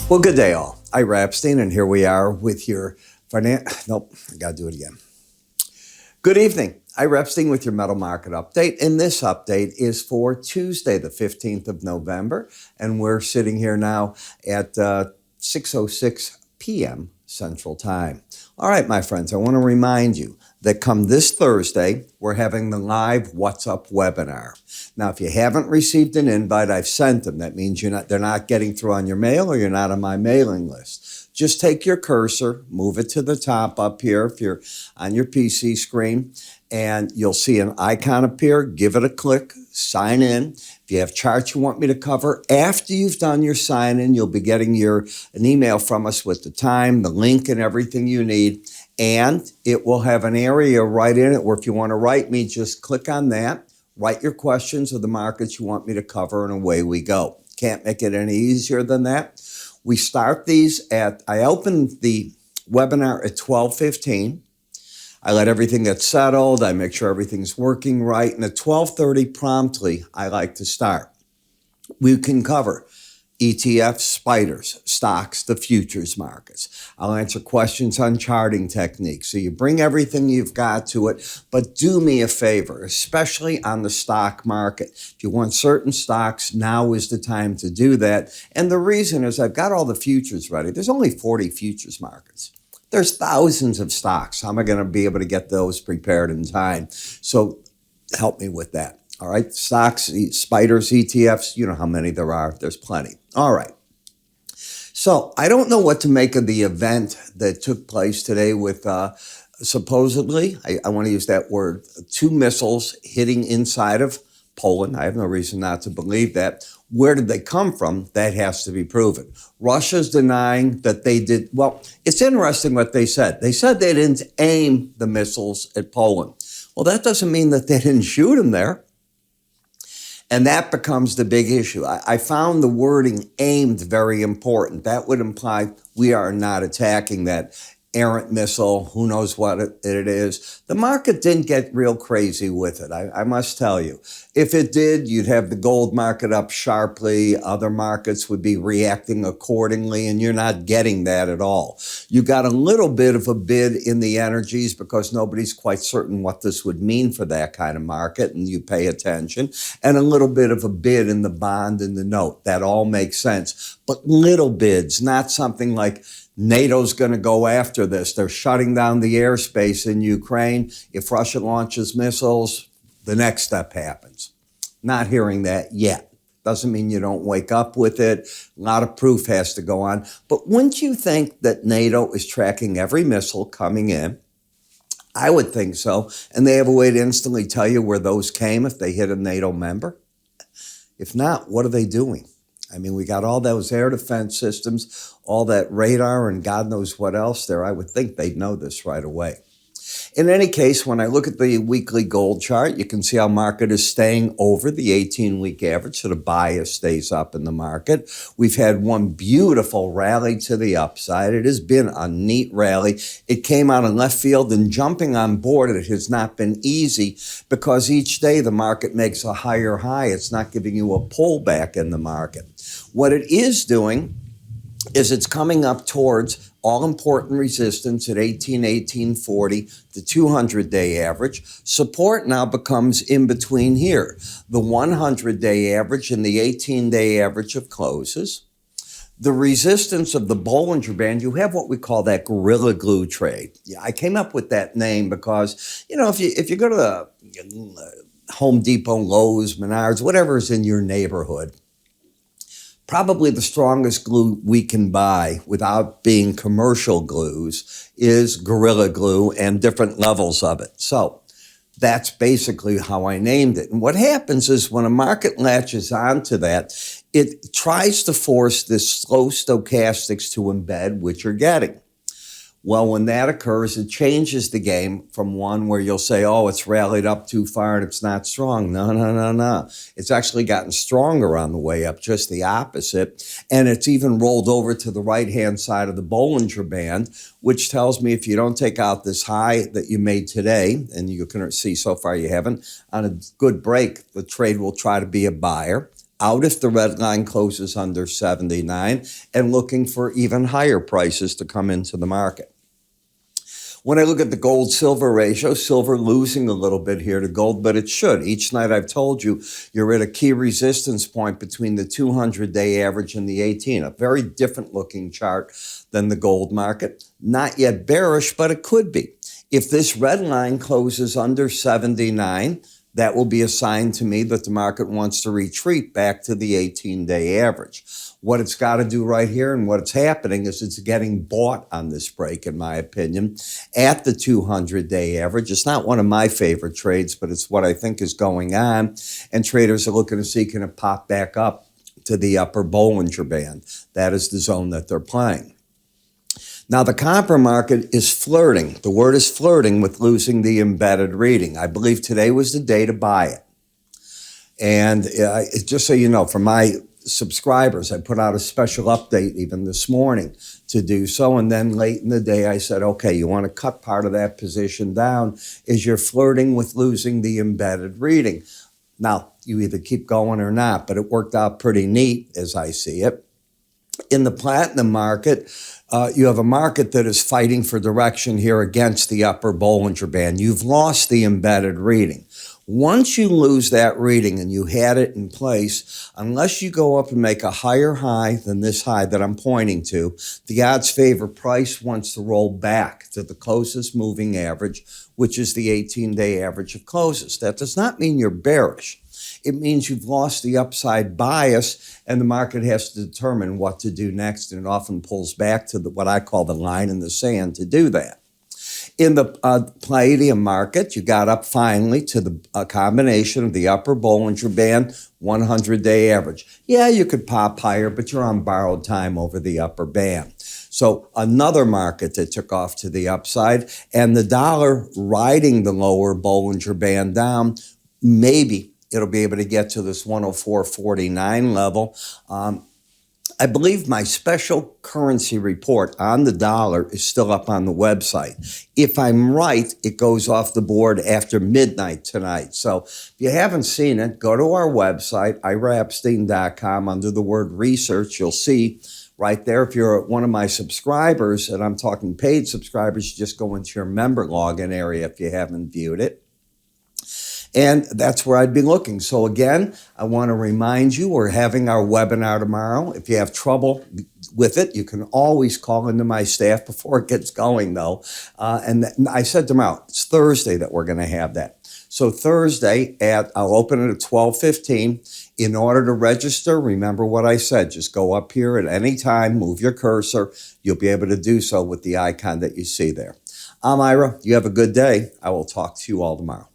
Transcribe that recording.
Well, good day, all. Ira Epstein, and here we are with your Nope, I got to do it again. Good evening. Ira Epstein with your metal market update, and this update is for Tuesday, the 15th of November, and we're sitting here now at 6:06 p.m. Central Time. All right, my friends, I want to remind you that come this Thursday, we're having the live What's Up webinar. Now, if you haven't received an invite, I've sent them. That means they're not getting through on your mail, or you're not on my mailing list. Just take your cursor, move it to the top up here if you're on your PC screen, and you'll see an icon appear. Give it a click, sign in. If you have charts you want me to cover, after you've done your sign in, you'll be getting an email from us with the time, the link, and everything you need. And it will have an area right in it where if you want to write me, just click on that, write your questions of the markets you want me to cover, and away we go. Can't make it any easier than that. We start these I open the webinar at 12:15. I let everything get settled. I make sure everything's working right. And at 12:30 promptly, I like to start. We can cover ETFs, spiders, stocks, the futures markets. I'll answer questions on charting techniques. So you bring everything you've got to it, but do me a favor, especially on the stock market. If you want certain stocks, now is the time to do that. And the reason is I've got all the futures ready. There's only 40 futures markets. There's thousands of stocks. How am I going to be able to get those prepared in time? So help me with that. All right, stocks, spiders, ETFs, you know how many there are. There's plenty. All right. So I don't know what to make of the event that took place today with supposedly, I want to use that word, 2 missiles hitting inside of Poland. I have no reason not to believe that. Where did they come from? That has to be proven. Russia's denying that they did. Well, it's interesting what they said. They said they didn't aim the missiles at Poland. Well, that doesn't mean that they didn't shoot them there. And that becomes the big issue. I found the wording aimed very important. That would imply we are not attacking that errant missile, who knows what it is. The market didn't get real crazy with it, I must tell you. If it did, you'd have the gold market up sharply, other markets would be reacting accordingly, and you're not getting that at all. You got a little bit of a bid in the energies because nobody's quite certain what this would mean for that kind of market, and you pay attention, and a little bit of a bid in the bond and the note. That all makes sense. But little bids, not something like NATO's going to go after this. They're shutting down the airspace in Ukraine. If Russia launches missiles, the next step happens. Not hearing that yet. Doesn't mean you don't wake up with it. A lot of proof has to go on. But wouldn't you think that NATO is tracking every missile coming in? I would think so. And they have a way to instantly tell you where those came if they hit a NATO member? If not, what are they doing? I mean, we got all those air defense systems, all that radar, and God knows what else there. I would think they'd know this right away. In any case, when I look at the weekly gold chart, you can see how market is staying over the 18-week average, so the bias stays up in the market. We've had one beautiful rally to the upside. It has been a neat rally. It came out in left field, and jumping on board it has not been easy because each day the market makes a higher high. It's not giving you a pullback in the market. What it is doing is it's coming up towards all-important resistance at 1840, the 200-day average. Support now becomes in between here, the 100-day average and the 18-day average of closes. The resistance of the Bollinger Band, you have what we call that gorilla glue trade. Yeah, I came up with that name because, if you go to the Home Depot, Lowe's, Menards, whatever is in your neighborhood, probably the strongest glue we can buy without being commercial glues is Gorilla Glue and different levels of it. So that's basically how I named it. And what happens is when a market latches onto that, it tries to force this slow stochastics to embed, which you're getting. Well, when that occurs, it changes the game from one where you'll say, oh, it's rallied up too far and it's not strong. No. It's actually gotten stronger on the way up, just the opposite. And it's even rolled over to the right-hand side of the Bollinger Band, which tells me if you don't take out this high that you made today, and you can see so far you haven't, on a good break, the trade will try to be a buyer. out if the red line closes under 79 and looking for even higher prices to come into the market. When I look at the gold-silver ratio, silver losing a little bit here to gold, but it should. Each night I've told you, you're at a key resistance point between the 200-day average and the 18. A very different looking chart than the gold market. Not yet bearish, but it could be. If this red line closes under 79, that will be a sign to me that the market wants to retreat back to the 18-day average. What it's got to do right here and what's happening is it's getting bought on this break, in my opinion, at the 200-day average. It's not one of my favorite trades, but it's what I think is going on. And traders are looking to see, can it pop back up to the upper Bollinger Band? That is the zone that they're playing. Now, the copper market is flirting. The word is flirting with losing the embedded reading. I believe today was the day to buy it. And just so you know, for my subscribers, I put out a special update even this morning to do so. And then late in the day, I said, okay, you want to cut part of that position down as you're flirting with losing the embedded reading. Now, you either keep going or not, but it worked out pretty neat as I see it. In the platinum market, you have a market that is fighting for direction here against the upper Bollinger Band. You've lost the embedded reading. Once you lose that reading and you had it in place, unless you go up and make a higher high than this high that I'm pointing to, the odds favor price wants to roll back to the closest moving average, which is the 18-day average of closes. That does not mean you're bearish. It means you've lost the upside bias and the market has to determine what to do next, and it often pulls back to what I call the line in the sand to do that. In the palladium market, you got up finally to the combination of the upper Bollinger Band, 100-day average. Yeah, you could pop higher, but you're on borrowed time over the upper band. So another market that took off to the upside, and the dollar riding the lower Bollinger Band down, maybe it'll be able to get to this 104.49 level. I believe my special currency report on the dollar is still up on the website. If I'm right, it goes off the board after midnight tonight. So if you haven't seen it, go to our website, iraepstein.com. Under the word research, you'll see right there. If you're one of my subscribers, and I'm talking paid subscribers, you just go into your member login area if you haven't viewed it. And that's where I'd be looking. So again, I want to remind you, we're having our webinar tomorrow. If you have trouble with it, you can always call into my staff before it gets going, though. And I said tomorrow, it's Thursday that we're going to have that. So Thursday, I'll open it at 12:15. In order to register, remember what I said. Just go up here at any time, move your cursor. You'll be able to do so with the icon that you see there. I'm Ira. You have a good day. I will talk to you all tomorrow.